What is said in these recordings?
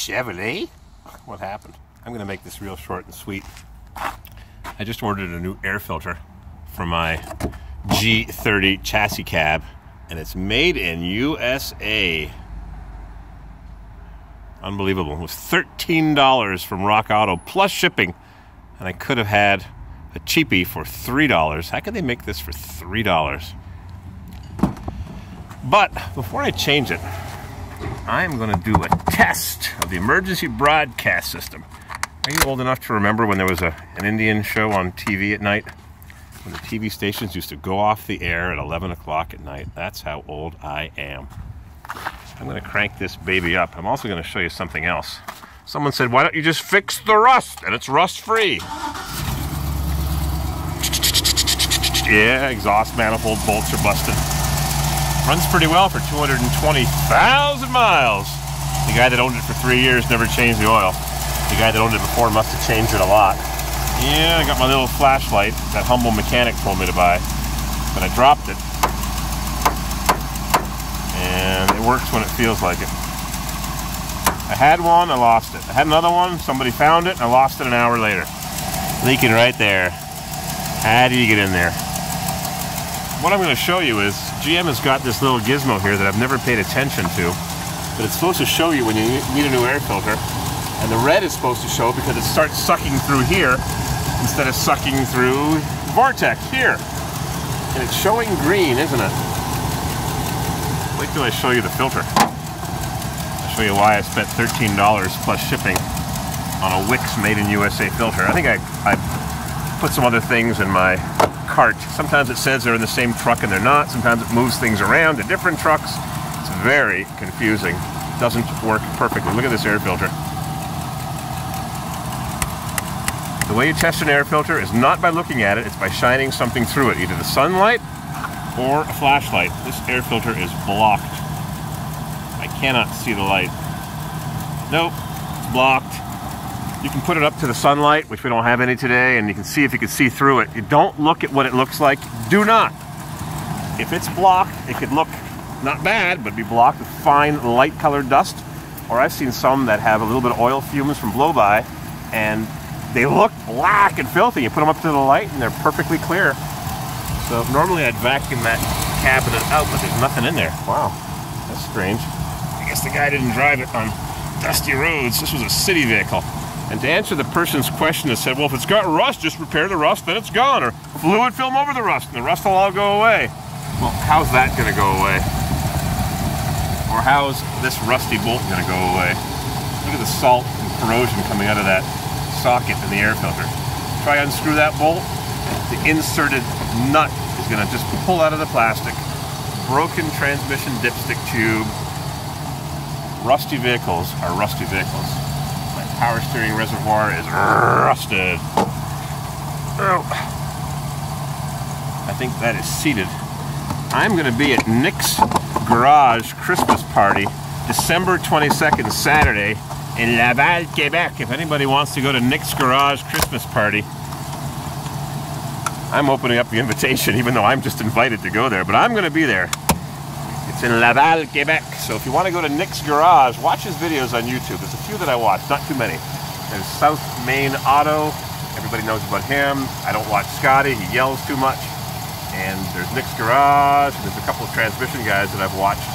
Chevy? What happened? I'm going to make this real short and sweet. I just ordered a new air filter for my G30 chassis cab, and it's made in USA. Unbelievable. It was $13 from Rock Auto plus shipping, and I could have had a cheapie for $3. How could they make this for $3? But before I change it, I'm going to do a test of the emergency broadcast system. Are you old enough to remember when there was an Indian show on TV at night? When the TV stations used to go off the air at 11 o'clock at night. That's how old I am. I'm going to crank this baby up. I'm also going to show you something else. Someone said, why don't you just fix the rust? And it's rust-free. Yeah, exhaust manifold bolts are busted. Runs pretty well for 220,000 miles. The guy that owned it for 3 years never changed the oil. The guy that owned it before must have changed it a lot. Yeah, I got my little flashlight that humble mechanic told me to buy, but I dropped it. And it works when it feels like it. I had one, I lost it. I had another one, somebody found it, and I lost it an hour later. Leaking right there. How do you get in there? What I'm going to show you is GM has got this little gizmo here that I've never paid attention to, but it's supposed to show you when you need a new air filter, and the red is supposed to show because it starts sucking through here instead of sucking through vortex here, and it's showing green, isn't it? Wait till I show you the filter. I'll show you why I spent $13 plus shipping on a Wix made in USA filter. I think I put some other things in my cart. Sometimes it says they're in the same truck and they're not. Sometimes it moves things around to different trucks. It's very confusing. Doesn't work perfectly. Look at this air filter. The way you test an air filter is not by looking at it, it's by shining something through it, either the sunlight or a flashlight. This air filter is blocked. I cannot see the light. Nope, it's blocked. You can put it up to the sunlight, which we don't have any today, and you can see if you can see through it. You don't look at what it looks like. Do not. If it's blocked, it could look not bad, but be blocked with fine light-colored dust. Or I've seen some that have a little bit of oil fumes from blow-by, and they look black and filthy. You put them up to the light, and they're perfectly clear. So normally I'd vacuum that cabinet out, but there's nothing in there. Wow, that's strange. I guess the guy didn't drive it on dusty roads. This was a city vehicle. And to answer the person's question that said, well, if it's got rust, just repair the rust, then it's gone. Or fluid film over the rust, and the rust will all go away. Well, how's that going to go away? Or how's this rusty bolt going to go away? Look at the salt and corrosion coming out of that socket in the air filter. Try unscrew that bolt. The inserted nut is going to just pull out of the plastic. Broken transmission dipstick tube. Rusty vehicles are rusty vehicles. Power steering reservoir is rusted. Oh. I think that is seated. I'm going to be at Nick's Garage Christmas Party, December 22nd, Saturday, in Laval, Quebec. If anybody wants to go to Nick's Garage Christmas Party, I'm opening up the invitation, even though I'm just invited to go there, but I'm going to be there. It's in Laval, Quebec. So if you want to go to Nick's Garage, watch his videos on YouTube. There's a few that I watch, not too many. There's South Main Auto. Everybody knows about him. I don't watch Scotty. He yells too much. And there's Nick's Garage. And there's a couple of transmission guys that I've watched.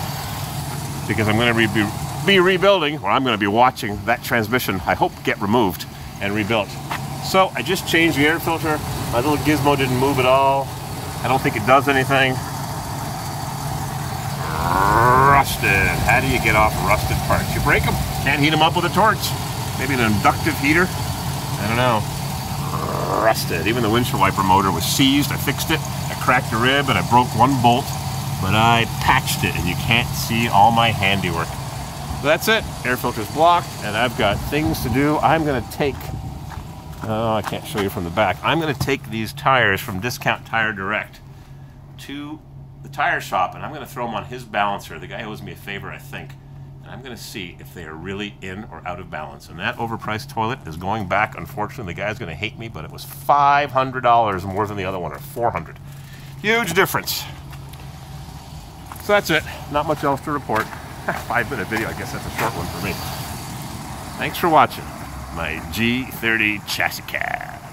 Because I'm going to be rebuilding, or I'm going to be watching that transmission, I hope, get removed and rebuilt. So I just changed the air filter. My little gizmo didn't move at all. I don't think it does anything. Rusted. How do you get off rusted parts? You break them. Can't heat them up with a torch. Maybe an inductive heater. I don't know. Rusted. Even the windshield wiper motor was seized. I fixed it. I cracked a rib and I broke one bolt, but I patched it, and you can't see all my handiwork. So that's it. Air filter's blocked, and I've got things to do. I'm going to take... Oh, I can't show you from the back. I'm going to take these tires from Discount Tire Direct to the tire shop, and I'm going to throw them on his balancer. The guy owes me a favor, I think, and I'm going to see if they are really in or out of balance. And that overpriced toilet is going back. Unfortunately, the guy's going to hate me, but it was $500 more than the other one, or $400. Huge difference. So that's it. Not much else to report. 5-minute video. I guess that's a short one for me. Thanks for watching my G30 chassis cab.